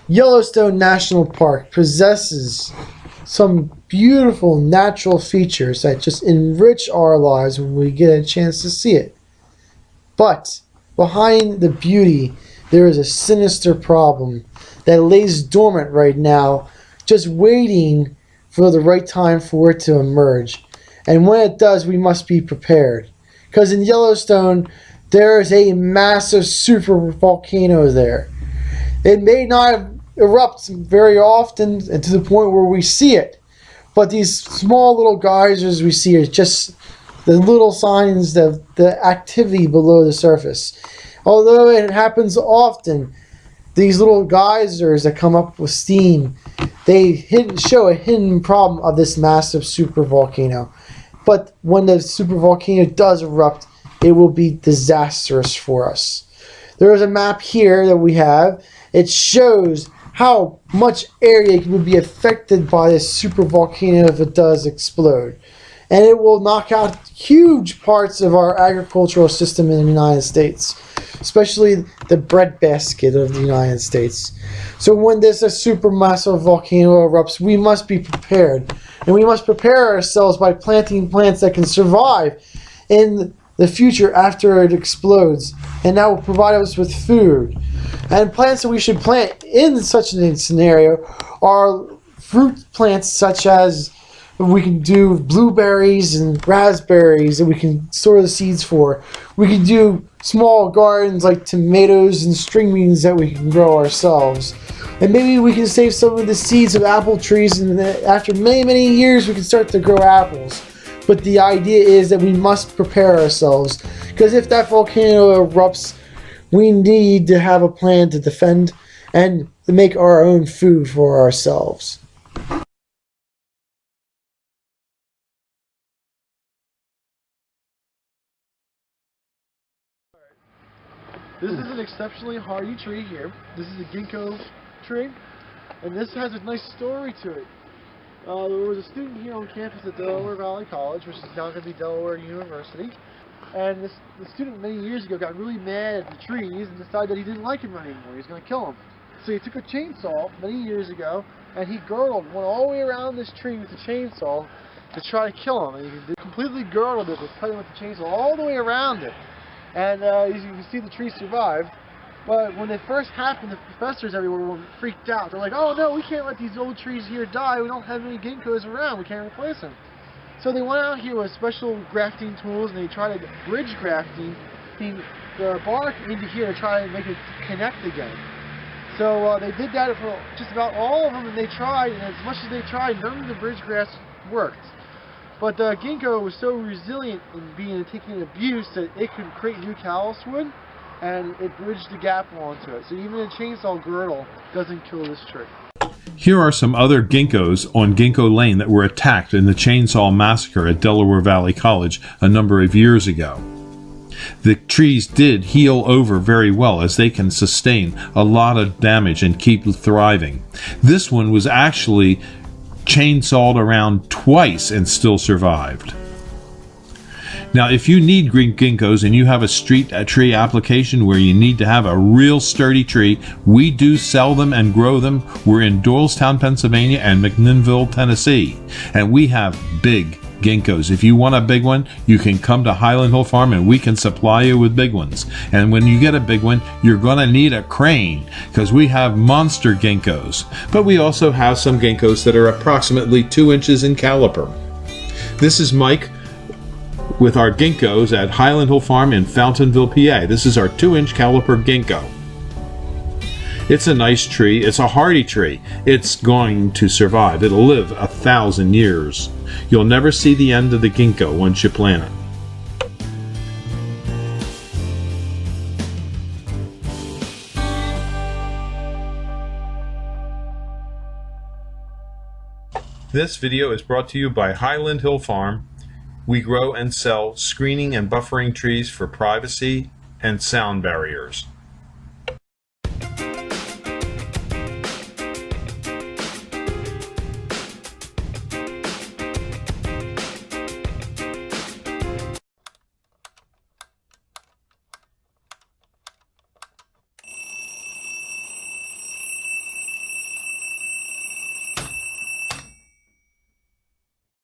Yellowstone National Park possesses some beautiful natural features that just enrich our lives when we get a chance to see it. But behind the beauty, there is a sinister problem that lays dormant right now, just waiting for the right time for it to emerge. And when it does, we must be prepared. Because in Yellowstone, there is a massive supervolcano there. It may not erupt very often and to the point where we see it, but these small little geysers we see are just the little signs of the activity below the surface. Although it happens often, these little geysers that come up with steam, they show a hidden problem of this massive supervolcano. But when the supervolcano does erupt, it will be disastrous for us. There is a map here that we have. It shows how much area would be affected by this supervolcano if it does explode. And it will knock out huge parts of our agricultural system in the United States, especially the breadbasket of the United States. So when this a supermassive volcano erupts, we must be prepared. And we must prepare ourselves by planting plants that can survive in the future after it explodes. And that will provide us with food. And plants that we should plant in such a scenario are fruit plants such as we can do blueberries and raspberries that we can store the seeds for. We can do small gardens like tomatoes and string beans that we can grow ourselves. And maybe we can save some of the seeds of apple trees, and after many years we can start to grow apples. But the idea is that we must prepare ourselves, because if that volcano erupts, we need to have a plan to defend and to make our own food for ourselves. This is an exceptionally hardy tree here. This is a ginkgo tree, and this has a nice story to it. There was a student here on campus at Delaware Valley College, which is now going to be Delaware University, and the student many years ago got really mad at the trees and decided that he didn't like them anymore. He was going to kill them. So he took a chainsaw many years ago, and he girdled, went all the way around this tree with the chainsaw to try to kill him. And he completely girdled it, was cutting with the chainsaw all the way around it. And as you can see, the tree survived. But when it first happened, the professors everywhere were freaked out. They're like, oh no, we can't let these old trees here die. We don't have any ginkgos around. We can't replace them. So they went out here with special grafting tools, and they tried to bridge grafting the bark into here to try and make it connect again. So they did that for just about all of them, and they tried, and as much as they tried, none of the bridge grafts worked. But the ginkgo was so resilient in taking abuse that it could create new callus wood, and it bridged the gap onto it. So even a chainsaw girdle doesn't kill this tree. Here are some other ginkgos on Ginkgo Lane that were attacked in the chainsaw massacre at Delaware Valley College a number of years ago. The trees did heal over very well, as they can sustain a lot of damage and keep thriving. This one was actually chainsawed around twice and still survived. Now, if you need green ginkgos and you have a tree application where you need to have a real sturdy tree, we do sell them and grow them. We're in Doylestown, Pennsylvania and McMinnville, Tennessee, and we have big ginkgos. If you want a big one, you can come to Highland Hill Farm and we can supply you with big ones. And when you get a big one, you're going to need a crane, because we have monster ginkgos. But we also have some ginkgos that are approximately 2 inches in caliper. This is Mike with our ginkgos at Highland Hill Farm in Fountainville, PA. This is our 2-inch caliper ginkgo. It's a nice tree. It's a hardy tree. It's going to survive. It'll live 1,000 years. You'll never see the end of the ginkgo once you plant it. This video is brought to you by Highland Hill Farm. We grow and sell screening and buffering trees for privacy and sound barriers.